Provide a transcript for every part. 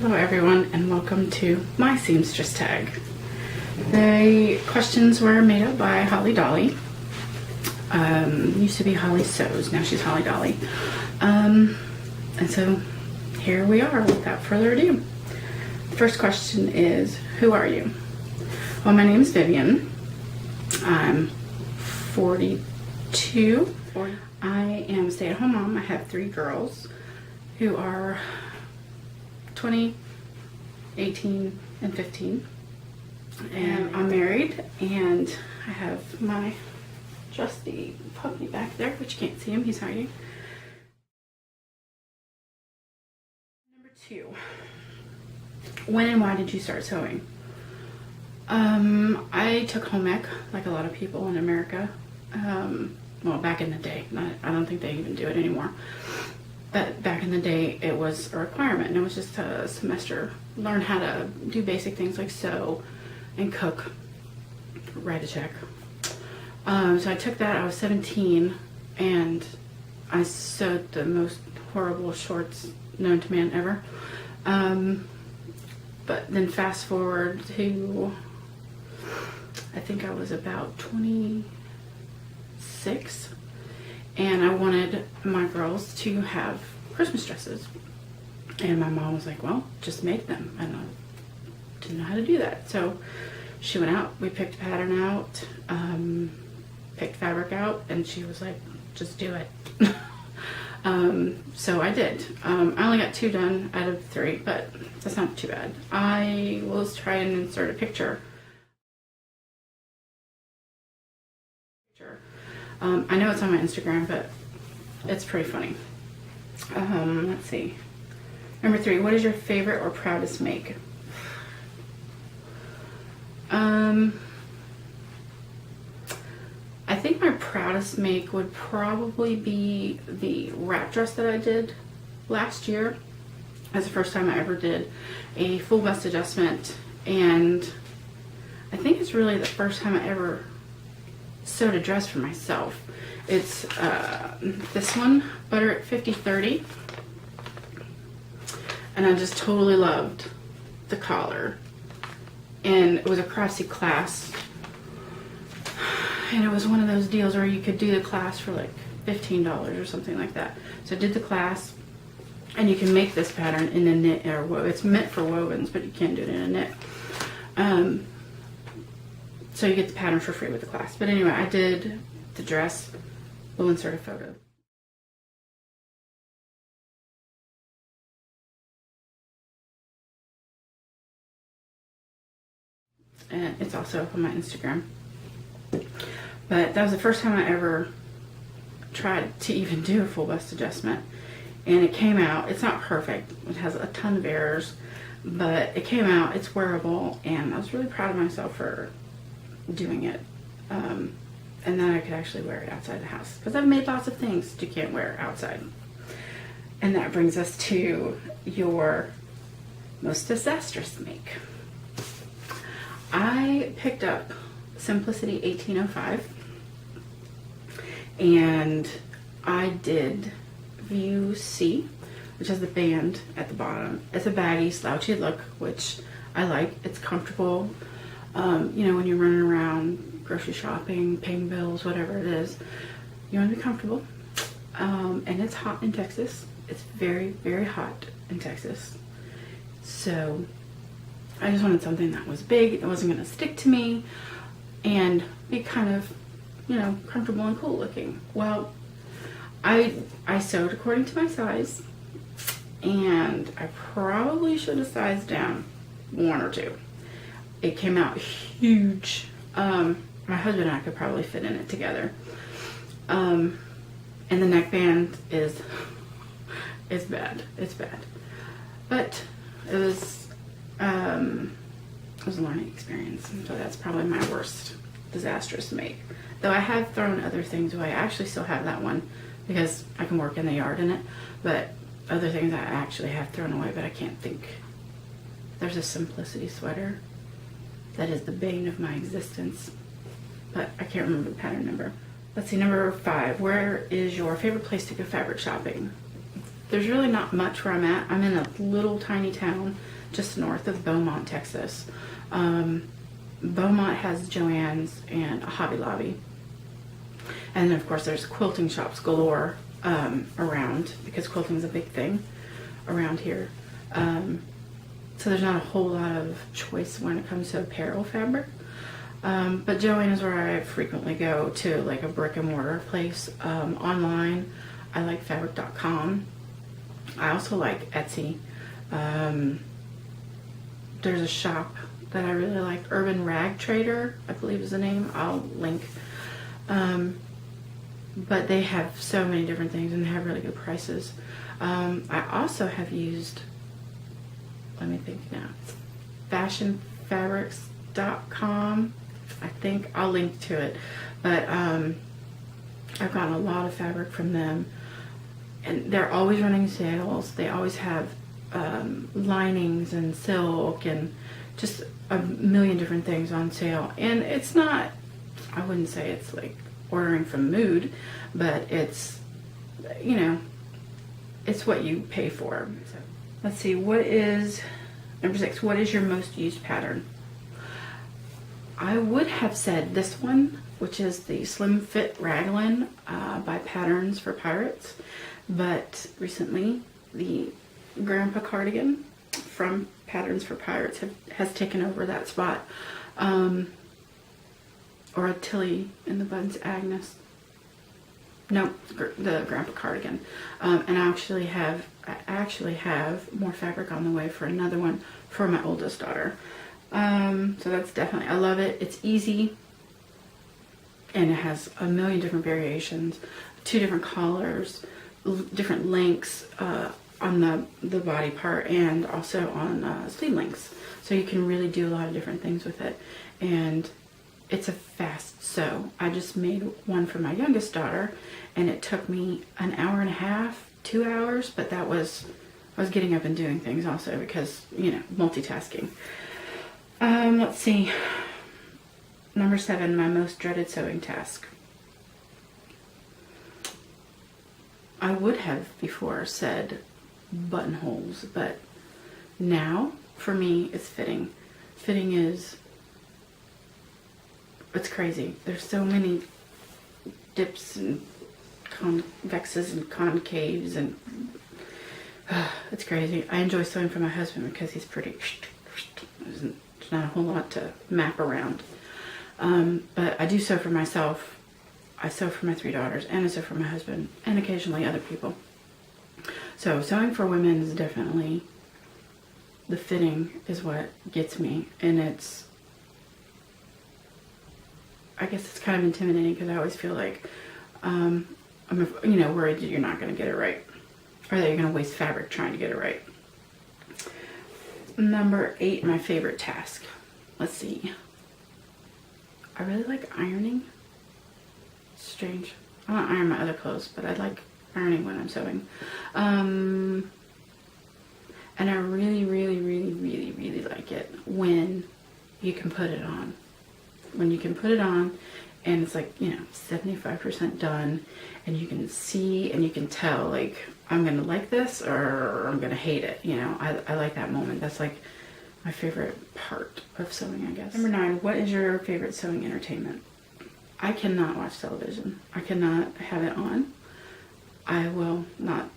Hello everyone and welcome to my Seamstress Tag. The questions were made up by Holly Dolly. Used to be Holly Sews, now she's Holly Dolly. And so here we are without further ado. First question is, who are you? Well, my name is Vivian. I'm 42. I am a stay-at-home mom. I have 3 girls who are 20, 18, and 15. And I'm married, and I have my trusty puppy back there, which you can't see him, he's hiding. Number 2, when and why did you start sewing? I took home ec, like a lot of people in America. Well, back in the day. I don't think they even do it anymore. But back in the day, it was a requirement, and it was just a semester. Learn how to do basic things like sew and cook, write a check. So I took that. I was 17, and I sewed the most horrible shorts known to man ever. But then fast forward to, I think I was about 26, and I wanted my girls to have Christmas dresses. And my mom was like, well, just make them. And I didn't know how to do that. So she went out, we picked a pattern out, picked fabric out, and she was like, just do it. So I did. I only got 2 done out of 3, but that's not too bad. I will try and insert a picture. I know it's on my Instagram, but it's pretty funny. Let's see. Number 3, what is your favorite or proudest make? I think my proudest make would probably be the wrap dress that I did last year. That's the first time I ever did a full bust adjustment, and I think it's really the first time I ever sewed a dress for myself. It's this one, Butter at 50/30, and I just totally loved the collar, and it was a craftsy class, and it was one of those deals where you could do the class for like $15 or something like that. So I did the class, and you can make this pattern in a knit or it's meant for wovens, but you can't do it in a knit. So you get the pattern for free with the class. But anyway, I did the dress. We'll insert a photo. And it's also up on my Instagram. But that was the first time I ever tried to even do a full bust adjustment. And it came out, it's not perfect. It has a ton of errors, but it came out, it's wearable, and I was really proud of myself for doing it. And then I could actually wear it outside the house, because I've made lots of things you can't wear outside. And that brings us to your most disastrous make. I picked up Simplicity 1805, and I did View C, which has the band at the bottom. It's a baggy, slouchy look, which I like. It's comfortable. You know, when you're running around grocery shopping, paying bills, whatever it is, you want to be comfortable. And it's hot in Texas. It's very, very hot in Texas. So I just wanted something that was big, it wasn't going to stick to me, and be kind of, you know, comfortable and cool looking. Well, I sewed according to my size, and I probably should have sized down 1 or 2. It came out huge. My husband and I could probably fit in it together. And the neckband is bad. It's bad. But it was a learning experience, and so that's probably my worst disastrous make. Though I have thrown other things away. I actually still have that one because I can work in the yard in it. But other things I actually have thrown away, but I can't think. There's a Simplicity sweater that is the bane of my existence, but I can't remember the pattern number. Let's see, number 5. Where is your favorite place to go fabric shopping? there's really not much where I'm at. I'm in a little tiny town just north of Beaumont, Texas. Beaumont has Joann's and a Hobby Lobby. And then of course there's quilting shops galore around, because quilting is a big thing around here. So there's not a whole lot of choice when it comes to apparel fabric. But Joann is where I frequently go to, like a brick and mortar place. Online, I like fabric.com. I also like Etsy. There's a shop that I really like, Urban Rag Trader, I believe is the name. I'll link. But they have so many different things and they have really good prices. I also have used, let me think now, fashionfabrics.com. I think I'll link to it. But I've gotten a lot of fabric from them. And they're always running sales. They always have linings and silk and just a million different things on sale. And it's not, I wouldn't say it's like ordering from Mood, but it's, you know, it's what you pay for. So, let's see, what is, number 6, what is your most used pattern? I would have said this one, which is the Slim Fit Raglan by Patterns for Pirates. But recently, the Grandpa cardigan from Patterns for Pirates has taken over that spot. Or a Tilly in the Buds Agnes. No, the Grandpa cardigan. And I actually have more fabric on the way for another one for my oldest daughter. So that's definitely, I love it. It's easy. And it has a million different variations, 2 different collars, different lengths on the body part, and also on sleeve lengths. So you can really do a lot of different things with it. And it's a fast sew. I just made one for my youngest daughter, and it took me an hour and a half, 2 hours, but I was getting up and doing things also because, you know, multitasking. Let's see. Number 7, my most dreaded sewing task. I would have before said buttonholes, but now for me it's fitting. Fitting is, it's crazy. There's so many dips and convexes and concaves, and it's crazy. I enjoy sewing for my husband because he's pretty, there's not a whole lot to map around. But I do sew for myself. I sew for my 3 daughters, and I sew for my husband, and occasionally other people. So sewing for women is definitely, the fitting is what gets me, and it's, I guess it's kind of intimidating because I always feel like I'm, you know, worried that you're not going to get it right, or that you're going to waste fabric trying to get it right. Number 8, my favorite task. Let's see. I really like ironing. Strange. I don't iron my other clothes, but I like ironing when I'm sewing. And I really, really, really, really, really like it when you can put it on. When you can put it on and it's like, you know, 75% done, and you can see and you can tell, like, I'm gonna like this or I'm gonna hate it. You know, I like that moment. That's like my favorite part of sewing, I guess. Number 9, what is your favorite sewing entertainment? I cannot watch television. I cannot have it on. I will not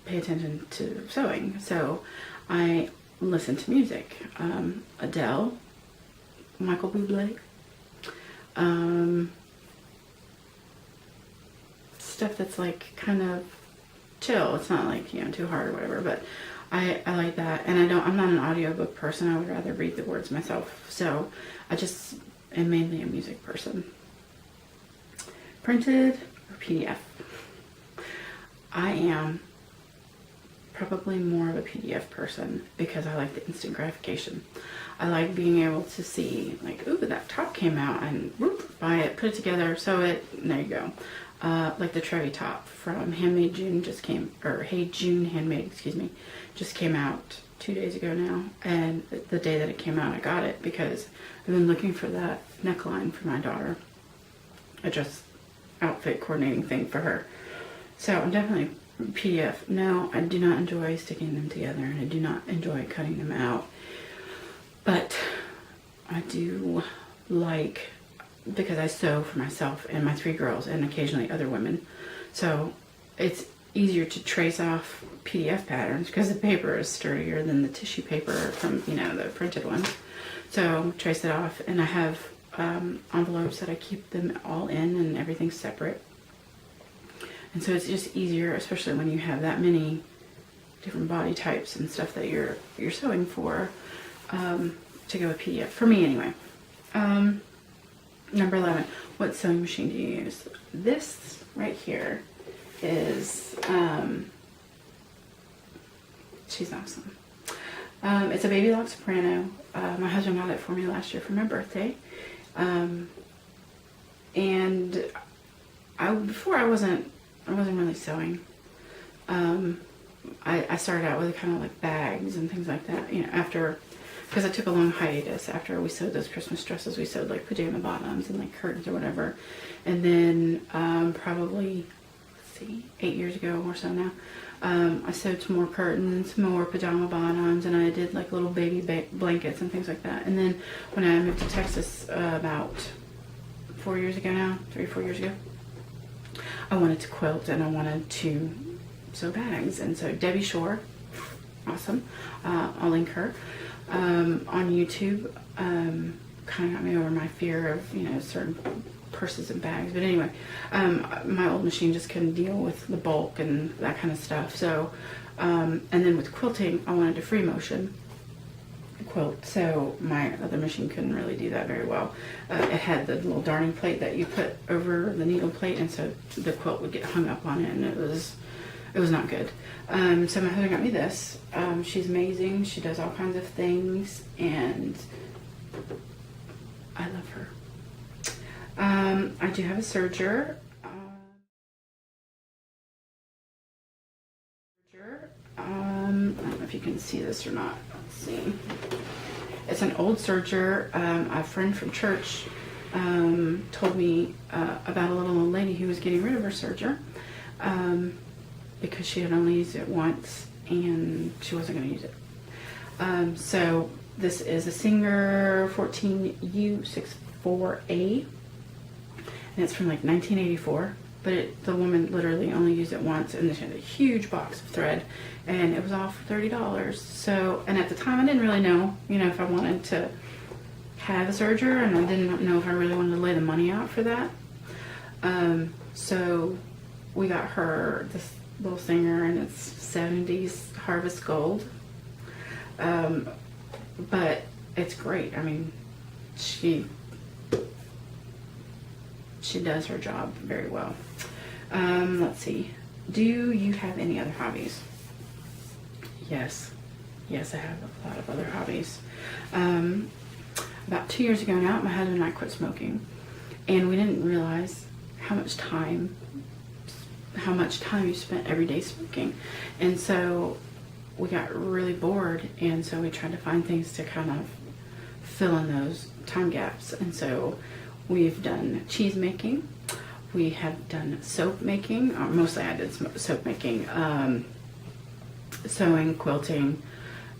pay attention to sewing. So I listen to music. Adele, Michael Bublé, stuff that's like kind of chill. It's not like, you know, too hard or whatever, but I like that. And I'm not an audiobook person. I would rather read the words myself. So I just am mainly a music person. Printed or PDF? I am probably more of a PDF person because I like the instant gratification. I like being able to see, like, ooh, that top came out, and whoop, buy it, put it together, sew it, and there you go. Like the Trevi top from Handmade June Hey June Handmade, excuse me, just came out 2 days ago now, and the day that it came out I got it because I've been looking for that neckline for my daughter. A dress outfit coordinating thing for her. So I'm definitely PDF. No, I do not enjoy sticking them together, and I do not enjoy cutting them out. But I do like, because I sew for myself and my 3 girls and occasionally other women. So it's easier to trace off PDF patterns because the paper is sturdier than the tissue paper from, you know, the printed ones. So trace it off, and I have envelopes that I keep them all in, and everything's separate. And so it's just easier, especially when you have that many different body types and stuff that you're sewing for, to go with PDF, for me anyway. Number 11, what sewing machine do you use? This right here is, she's awesome. It's a Baby Lock Soprano. My husband got it for me last year for my birthday. And before I wasn't really sewing. I started out with kind of like bags and things like that, you know, because I took a long hiatus after we sewed those Christmas dresses. We sewed like pajama bottoms and like curtains or whatever. And then probably, let's see, 8 years ago or so now, I sewed some more curtains, more pajama bottoms, and I did like little baby blankets and things like that. And then when I moved to Texas about 4 years ago now, 3 or 4 years ago, I wanted to quilt and I wanted to sew bags. And so Debbie Shore, awesome, I'll link her, on YouTube, kind of got me over my fear of, you know, certain purses and bags. But anyway, my old machine just couldn't deal with the bulk and that kind of stuff. So, and then with quilting, I wanted a free motion quilt, so my other machine couldn't really do that very well. It had the little darning plate that you put over the needle plate, and so the quilt would get hung up on it, and it was not good. So my husband got me this. She's amazing. She does all kinds of things, and I love her. I do have a serger. I don't know if you can see this or not. Let's see. It's an old serger. A friend from church told me about a little old lady who was getting rid of her serger because she had only used it once and she wasn't going to use it. So this is a Singer 14U64A, and it's from like 1984. But the woman literally only used it once, and she had a huge box of thread, and it was all for $30. So, and at the time I didn't really know, you know, if I wanted to have a serger, and I didn't know if I really wanted to lay the money out for that. So we got her this little Singer, and it's 70s Harvest Gold. But it's great. I mean, she does her job very well. Let's see. Do you have any other hobbies? Yes. Yes, I have a lot of other hobbies. About 2 years ago now, my husband and I quit smoking, and we didn't realize how much time you spent every day smoking. And so we got really bored, and so we tried to find things to kind of fill in those time gaps. And so we've done cheese making, we have done soap making, or mostly I did soap making, sewing, quilting,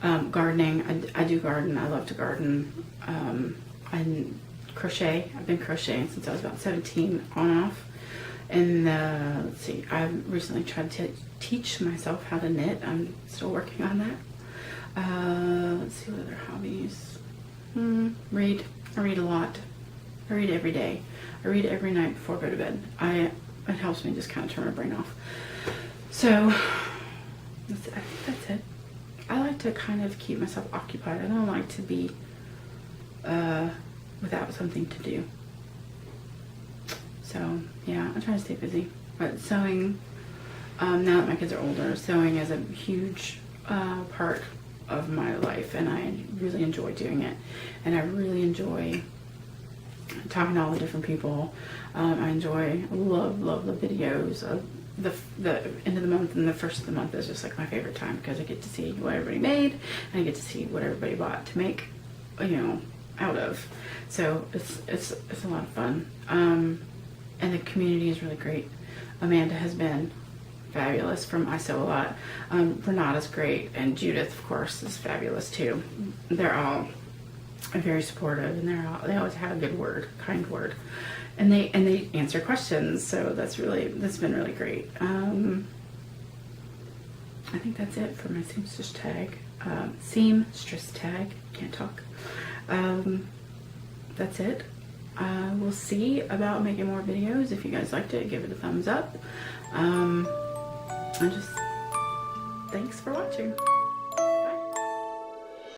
gardening. I do garden. I love to garden. I crochet. I've been crocheting since I was about 17 on and off. And let's see, I've recently tried to teach myself how to knit. I'm still working on that. Let's see, what other hobbies? Read. I read a lot. I read every day. I read every night before I go to bed. It helps me just kind of turn my brain off. So I think that's it. I like to kind of keep myself occupied. I don't like to be without something to do. So yeah, I try to stay busy. But sewing, now that my kids are older, sewing is a huge part of my life, and I really enjoy doing it. And I really enjoy talking to all the different people. I love the videos of the end of the month, and the first of the month is just like my favorite time because I get to see what everybody made, and I get to see what everybody bought to make, you know, out of. So it's a lot of fun. And the community is really great. Amanda has been fabulous from I Sew A Lot. Renata's great, and Judith, of course, is fabulous too. They're all very supportive, and they always have a good word, kind word, and they answer questions. So that's been really great. I think that's it for my Seamstress Tag. Seamstress Tag. Can't talk. That's it. We'll see about making more videos. If you guys liked it, give it a thumbs up. And just thanks for watching.